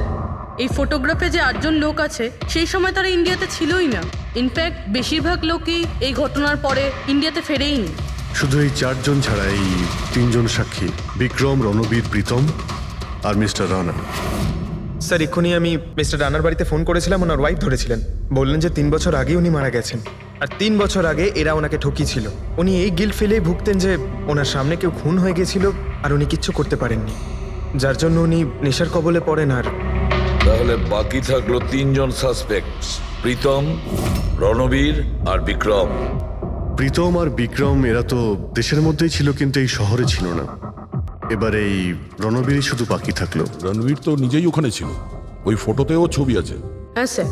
এই ফটোগ্রাফে যে 8জন লোক আছে সেই সময় তারা ইন্ডিয়াতে ছিলই না। ইনফ্যাক্ট বেশিরভাগ লোকই এই ঘটনার পরে ইন্ডিয়াতে ফেরেইনি। শুধু এই 4 জন ছাড়া এই 3 জন সাক্ষী, বিক্রম, রণবীর, প্রীতম আর মিস্টার রানা। স্যার, এক্ষুনি আমি মিস্টার রানার বাড়িতে ফোন করেছিলাম, ওনার ওয়াইফ ধরেছিলেন। বললেন যে 3 বছর আগে উনি মারা গেছেন, আর 3 বছর আগে এরা ওনাকে ঠকিয়েছিল। উনি এই গিল্ট ফেলেই ভুগতেন যে ওনার সামনে কেউ খুন হয়ে গেছিল আর উনি কিচ্ছু করতে পারেননি, যার জন্য উনি নেশার কবলে পড়েন। আর তাহলে বাকি থাকলো 3 জন সাসপেক্ট, প্রীতম, রণবীর আর বিক্রম। প্রীতম আর বিক্রম এরা তো দেশের মধ্যেই ছিল, কিন্তু এই শহরে ছিল না। এবার এই রণবীরই শুধু বাকি থাকলো। রণবীর তো নিজেই ওখানে ছিল, ওই ফটোতেও ছবি আছে। হ্যাঁ স্যার,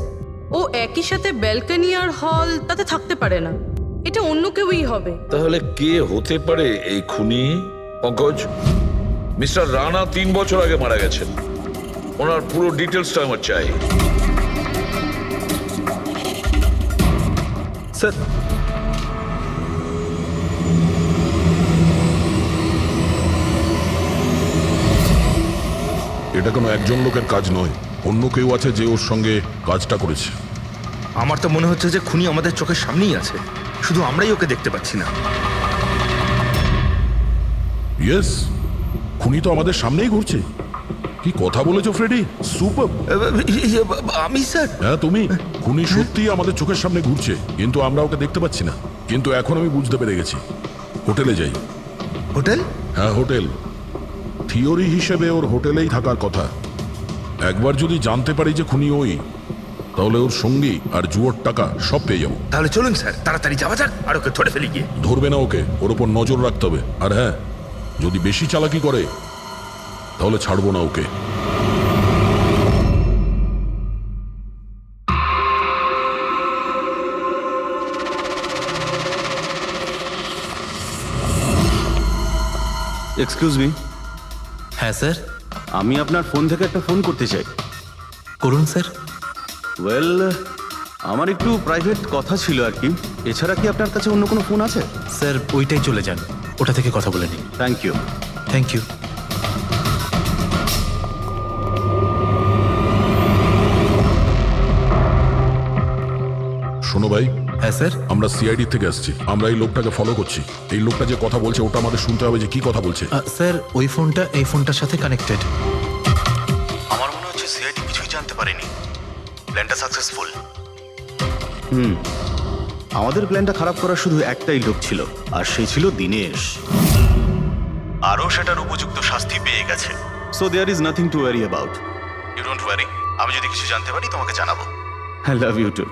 ও একই সাথে ব্যালকনি আর হল তাতে থাকতে পারে না। এটা অন্য কেউই হবে। তাহলে কে হতে পারে এই খুনি? পঙ্কজ, মিস্টার রানা 3 বছর আগে মারা গেছেন, ওনার পুরো ডিটেলসটা আমার চাই। স্যার, এটা কোনো একজন লোকের কাজ নয়, অন্য কেউ আছে যে ওর সঙ্গে কাজটা করেছে। আমার তো মনে হচ্ছে যে খুনি আমাদের চোখের সামনেই আছে, শুধু আমরাই ওকে দেখতে পাচ্ছি না। ইয়েস, খুনি তো আমাদের সামনেই ঘুরছে। কি কথা বলেছো ফ্রেডি, সুপার। আমি স্যার? হ্যাঁ তুমি। খুনি সত্যিই আমাদের চোখের সামনে ঘুরছে, কিন্তু আমরা ওকে দেখতে পাচ্ছি না। কিন্তু এখন আমি বুঝতে পেরে গেছি। হোটেলে যাই। হোটেল? হ্যাঁ হোটেল। থিওরি হিসেবে ওর হোটেলেই থাকার কথা। একবার যদি জানতে পারি যে খুনি ওই, তাহলে ওর সঙ্গী আর জুয়োর টাকা সব পেয়ে যাবো। তাহলে চলুন স্যার, তাড়াতাড়ি যাওয়া যাক আর ওকে ধরে ফেলি গিয়ে। ধরবে না ওকে, ওর ওপর নজর রাখতে হবে। আর হ্যাঁ, যদি বেশি চালাকি করে তাহলে ছাড়বো না ওকে। এক্সকিউজ মি, হ্যাঁ স্যার, আমি আপনার ফোন থেকে একটা ফোন করতে চাই। করুন স্যার। ওয়েল, আমার একটু প্রাইভেট কথা ছিল আর কি। এছাড়া কি আপনার কাছে অন্য কোনো ফোন আছে? স্যার ওইটাই চলে যান, ওটা থেকে কথা বলে নিন। Thank you. Thank you. শোনো ভাই, হ্যাঁ স্যার। আমরা সিআইডি থেকে আসছি। আমরা এই লোকটাকে ফলো করছি। এই লোকটা যে কথা বলছে ওটা আমাদের শুনতে হবে যে কি কথা বলছে। স্যার ওই ফোনটা এই ফোনটার সাথে কানেক্টেড। আমার মনে হচ্ছে সিআইডি কিছুই জানতে পারেনি। প্ল্যানটা সাকসেসফুল। আমাদের প্ল্যানটা খারাপ করার শুধু একটাই লোক ছিল, আর সেই ছিল দিনেশ। আরও সেটার উপযুক্ত শাস্তি পেয়ে গেছে। So there is nothing to worry about. You don't worry. আমি যদি কিছু জানতে পারি তোমাকে জানাবো। I love you too.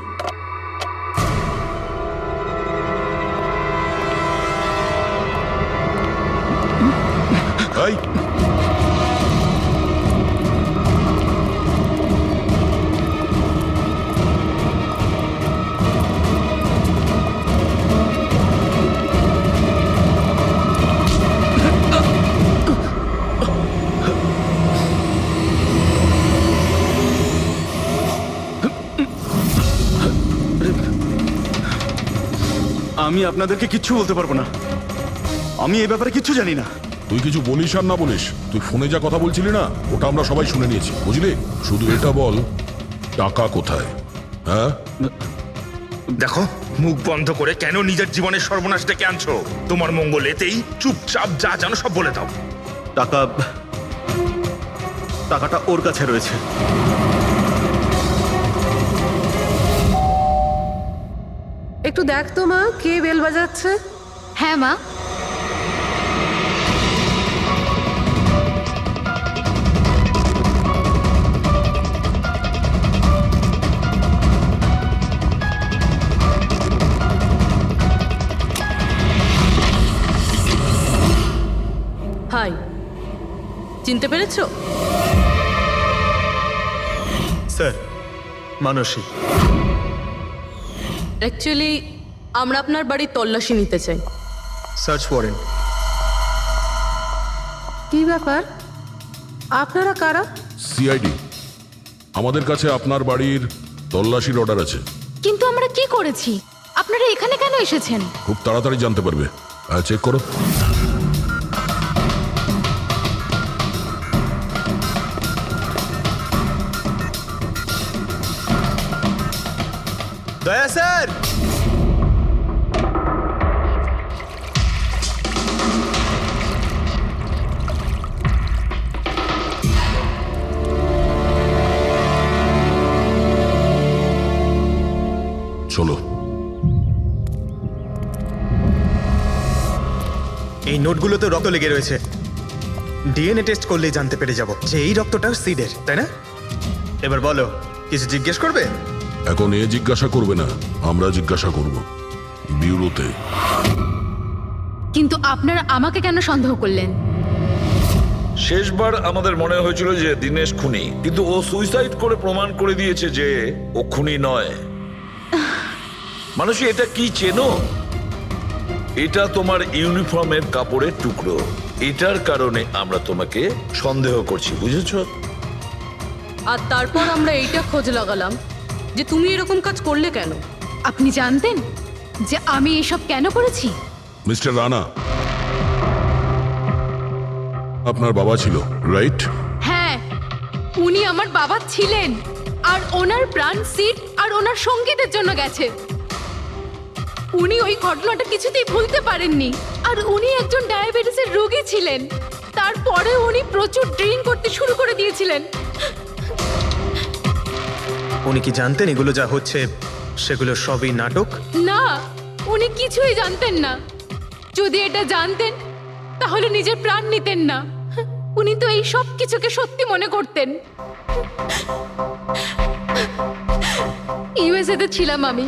এই আমি আপনাদেরকে কিচ্ছু বলতে পারবো না। আমি এই ব্যাপারে কিচ্ছু জানি না। তুই কিছু বলিস আর না বলিস, তুই ফোনে যা কথা বলছিলি না ওটা আমরা সবাই শুনে নিয়েছি, বুঝলি? শুধু এটা বল, টাকা কোথায়? হ্যাঁ দেখো, মুখ বন্ধ করে কেন নিজের জীবনের সর্বনাশ ডেকে আনছো? তোমার মঙ্গল এতেই। চুপচাপ যা জানো সব বলে দাও। টাকাটা ওর কাছে রয়েছে। একটু দেখ তো মা, কে বেল বাজাচ্ছে? হ্যাঁ মা। হাই, চিনতে পেরেছো? স্যার, মানসী। অ্যাকচুয়ালি আমরা আপনার বাড়ির তল্লাশি নিতে চাই। Search warrant. কি ব্যাপার? আপনারা কারা? সিআইডি। আমাদের কাছে আপনার বাড়ির তল্লাশির অর্ডার আছে। কিন্তু আমরা কি করেছি? আপনারা এখানে কেন এসেছেন? খুব তাড়াতাড়ি জানতে পারবে। চেক করো। দয়া স্যার। চলো। এই নোটগুলোতে রক্ত লেগে রয়েছে। ডিএনএ টেস্ট করলেই জানতে পেরে যাব যে এই রক্তটা সিডের, তাই না? এবার বলো, কিছু জিজ্ঞেস করবে? এখন এ জিজ্ঞাসা করবে না, আমরা জিজ্ঞাসা করব ব্যুরোতে। কিন্তু আপনারা আমাকে কেন সন্দেহ করলেন? শেষবার আমাদের মনে হয়েছিল যে দিনেশ খুনি, কিন্তু ও সুইসাইড করে প্রমাণ করে দিয়েছে যে ও খুনি নয়। মানুষ এটা কি চেনো? এটা তোমার ইউনিফর্মের কাপড়ের টুকরো। এটার কারণে আমরা তোমাকে সন্দেহ করছি, বুঝেছো? আর তারপর আমরা এইটা খোঁজ লাগালাম যে তুমি এরকম কাজ করলে কেন। আপনি জানতেন যে আমি এসব কেন করেছি? মিস্টার রানা, আপনার বাবা ছিল, রাইট? হ্যাঁ, উনি আমার বাবা ছিলেন, আর ওনার প্রাণ সিট আর ওনার সঙ্গীদের জন্য গেছে। উনি ওই ঘটনাটা কিছুতেই ভুলতে পারেননি, আর উনি একজন ডায়াবেটিসের রোগী ছিলেন। তার তারপরে উনি প্রচুর ড্রিঙ্ক করতে শুরু করে দিয়েছিলেন। উনি কি জানতেন এগুলো যা হচ্ছে সেগুলো সবই নাটক? না, উনি কিছুই জানতেন না। যদি এটা জানতেন তাহলে নিজের প্রাণ নিতেন না। উনি তো এই সব কিছুকে সত্যি মনে করতেন। ইউএসএ তে ছিলাম আমি,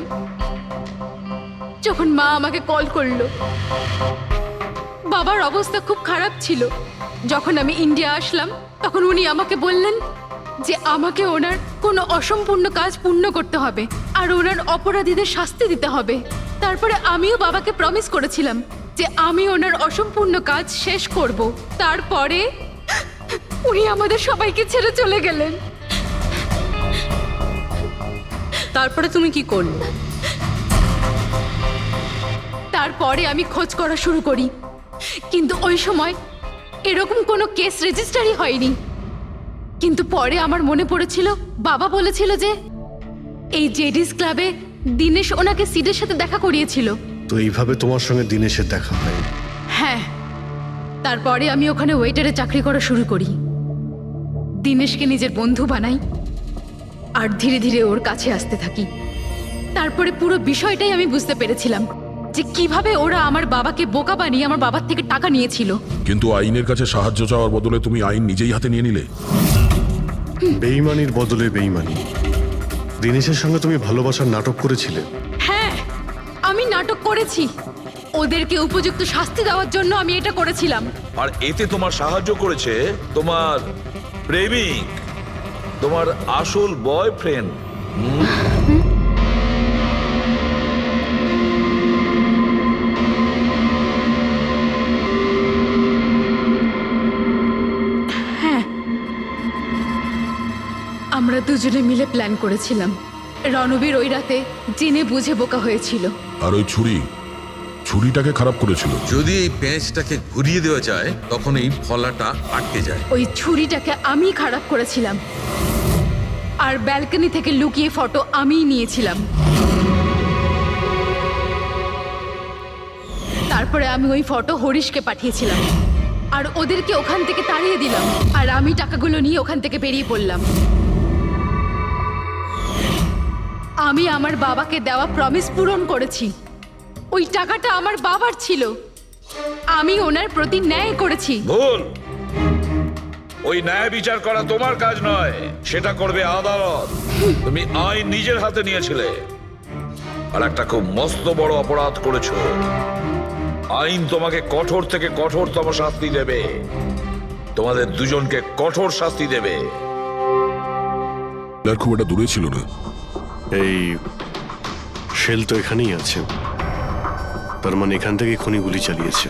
যখন মা আমাকে কল করলো। বাবার অবস্থা খুব খারাপ ছিল। যখন আমি ইন্ডিয়া আসলাম তখন উনি আমাকে বললেন যে আমাকে ওনার কোনো অসম্পূর্ণ কাজ পূর্ণ করতে হবে আর ওনার অপরাধীদের শাস্তি দিতে হবে। তারপরে আমিও বাবাকে প্রমিস করেছিলাম যে আমি ওনার অসম্পূর্ণ কাজ শেষ করব। তারপরে উনি আমাদের সবাইকে ছেড়ে চলে গেলেন। তারপরে তুমি কি করলে? তারপরে আমি খোঁজ করা শুরু করি, কিন্তু ওই সময় এরকম কোনো কেস রেজিস্টারই হয়নি। কিন্তু পরে আমার মনে পড়েছিল বাবা বলেছিল যে এই জেডিস ক্লাবে দিনেশ ওনাকে সিডের সাথে দেখা করিয়েছিল। তো এইভাবে তোমার সঙ্গে দিনেশের দেখা হয়? হ্যাঁ, তারপরে আমি ওখানে ওয়েটারে চাকরি করা শুরু করি। দিনেশকে নিজের বন্ধু বানাই আর ধীরে ধীরে ওর কাছে আসতে থাকি। তারপরে পুরো বিষয়টাই আমি বুঝতে পেরেছিলাম যে কিভাবে ওরা আমার বাবাকে বোকা বানিয়ে আমার বাবার থেকে টাকা নিয়েছিল। কিন্তু আইনের কাছে সাহায্য চাওয়ার বদলে তুমি আইন নিজেই হাতে নিয়ে নিলে। বেইমানির বদলে বেইমানি। দিনেশের সঙ্গে তুমি ভালোবাসার নাটক করেছিলে। হ্যাঁ, আমি নাটক করেছি। ওদেরকে উপযুক্ত শাস্তি দেওয়ার জন্য আমি এটা করেছিলাম। আর এতে তোমার সাহায্য করেছে তোমার প্রেমিক, তোমার আসল বয়ফ্রেন্ড। আমরা দুজনে মিলে প্ল্যান করেছিলাম। রণবীর ওই রাতে জেনে বুঝে বোকা হয়েছিল। আর ওই ছুরিটাকে খারাপ করেছিল। যদি এই পেঁচটাকে ঘুরিয়ে দেওয়া যায় তখন এই ফলাটা আটকে যায়। ওই ছুরিটাকে আমি খারাপ করেছিলাম আর ব্যালকনি থেকে লুকিয়ে ফটো আমিই নিয়েছিলাম। তারপরে আমি ওই ফটো হরিশকে পাঠিয়েছিলাম আর ওদেরকে ওখান থেকে তাড়িয়ে দিলাম আর আমি টাকাগুলো নিয়ে ওখান থেকে বেরিয়ে পড়লাম। আমি আমার বাবাকে দেওয়া প্রমিস পূরণ করেছি। ওই টাকাটা আমার বাবার ছিল। আমি ওনার প্রতি ন্যায় করেছি। ভুল। ওই ন্যায় বিচার করা তোমার কাজ নয়, সেটা করবে আদালত। তুমি আইন নিজের হাতে নিয়েছিলে আর একটা খুব মস্ত বড় অপরাধ করেছো। আইন তোমাকে কঠোর থেকে কঠোরতম শাস্তি দেবে। তোমাদের দুজনকে কঠোর শাস্তি দেবে। আর খুব একটা দূরে ছিল না। এই শেল তো এখানেই আছে, তার মানে এখান থেকে খনি গুলি চালিয়েছে।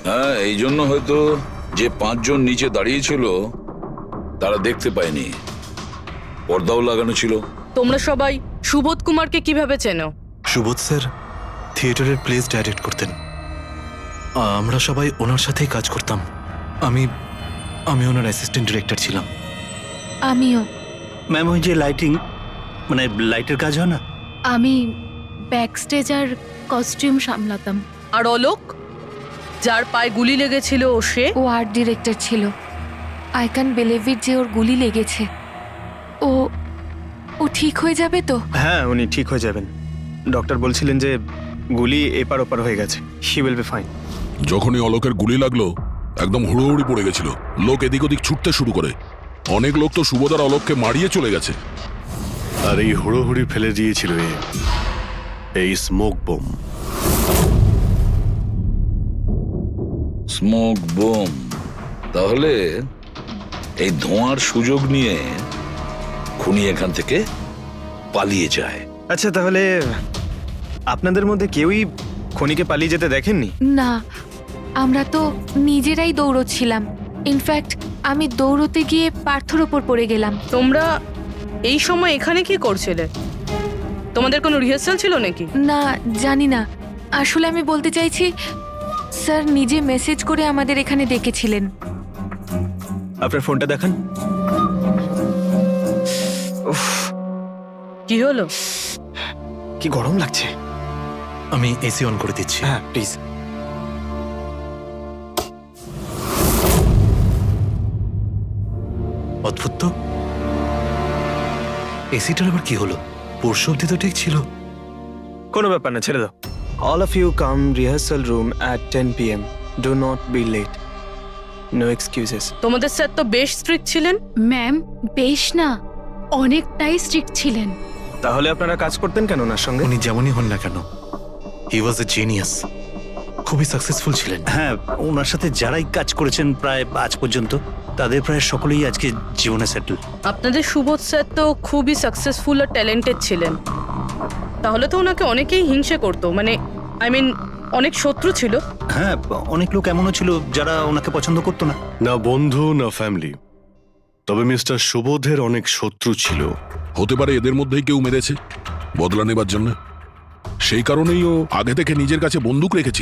হ্যাঁ, এই জন্য হয়তো যে 5 জন নিচে দাঁড়িয়েছিল তারা দেখতে পায়নি। পর্দাও লাগানো ছিল। তোমরা সবাই সুবোধ কুমারকে কিভাবে চেনো? সুবোধ স্যার থিয়েটারের প্লেস ডাইরেক্ট করতেন। আমরা সবাই ওনার সাথেই কাজ করতাম। আমি ওনার অ্যাসিস্ট্যান্ট ডিরেক্টর ছিলাম। আমিও। ম্যাম, ওই যে লাইটিং, মানে লাইটের কাজ হয় না? আমি ব্যাক স্টেজ আর কস্টিউম সামলাতাম। আর অলোক, যার পায়ে গুলি লেগেছিল, ও সে? ও আর্ট ডিরেক্টর ছিল। আই ক্যান বিলিভ ইট যে ওর গুলি লেগেছে। ও ঠিক হয়ে যাবে তো? হ্যাঁ, উনি ঠিক হয়ে যাবেন। ডক্টর বলছিলেন যে গুলি এপার ওপার হয়ে গেছে। She will be fine. যখনই অলোকের গুলি লাগলো একদম হুড়োহুড়ি পড়ে গেছিল। লোক এদিক ওদিক ছুটতে শুরু করে। অনেক লোক তো সুবোধার অলোককে মারিয়ে চলে গেছে। আর এই হুড়োহুড়ি ফেলে দিয়েছিল এই স্মোক বোম। Smoke bomb. তাহলে এই ধোঁয়ার সুযোগ নিয়ে খুনি এখান থেকে পালিয়ে যায়। আচ্ছা, তাহলে আপনাদের মধ্যে কেউই খনিকে পালিয়ে যেতে দেখেননি? না, আমরা তো নিজেরাই দৌড়চ্ছিলাম। ইনফ্যাক্ট আমি দৌড়তে গিয়ে পার্থর ওপর পড়ে গেলাম। তোমরা এই সময় এখানে কি করছিলে? তোমাদের কোনো রিহার্সাল ছিল নাকি? না, জানি না। আসলে আমি বলতে চাইছি, স্যার নিজে মেসেজ করে আমাদের এখানে ডেকেছিলেন। আপনার ফোনটা দেখান। উফ, কি হলো? কি গরম লাগছে। আমি এসি অন করে দিচ্ছি। হ্যাঁ, প্লিজ। এসিটার আবার কি হলো? পরশু অব্দি তো ঠিক ছিল। কোনো ব্যাপার না, ছেড়ে দাও। All of you come rehearsal room at 10 PM. Do not be late. No excuses. তোমাদের স্যার তো বেশ স্ট্রিক্ট ছিলেন। ম্যাম বেশ না, অনেকটাই স্ট্রিক্ট ছিলেন। তাহলে আপনারা কাজ করতেন কেন ওনার সঙ্গে? উনি যেমনই হন না কেন, হি ওয়াজ এ জিনিয়াস, খুবই সাকসেসফুল ছিলেন। হ্যাঁ, ওনার সাথে যারাই কাজ করেছেন প্রায় আজ পর্যন্ত, তাদের প্রায় সকলেই আজকে জীবনে সেটেল। আপনাদের সুবোধ স্যার তো খুবই সাকসেসফুল আর ট্যালেন্টেড ছিলেন। তাহলে তো ওনাকে অনেকেই হিংসে করতো, মানে আই মিন অনেক শত্রু ছিল। হ্যাঁ, অনেক লোক এমনও ছিল যারা ওনাকে পছন্দ করতো না। না বন্ধু না ফ্যামিলি, তবে মিস্টার সুবোধের অনেক শত্রু ছিল। হতে পারে এদের মধ্যেই কেউ মেরেছে বদলা নেবার জন্য। সেই কারণেই ও আগে থেকে নিজের কাছে বন্দুক রেখেছিল।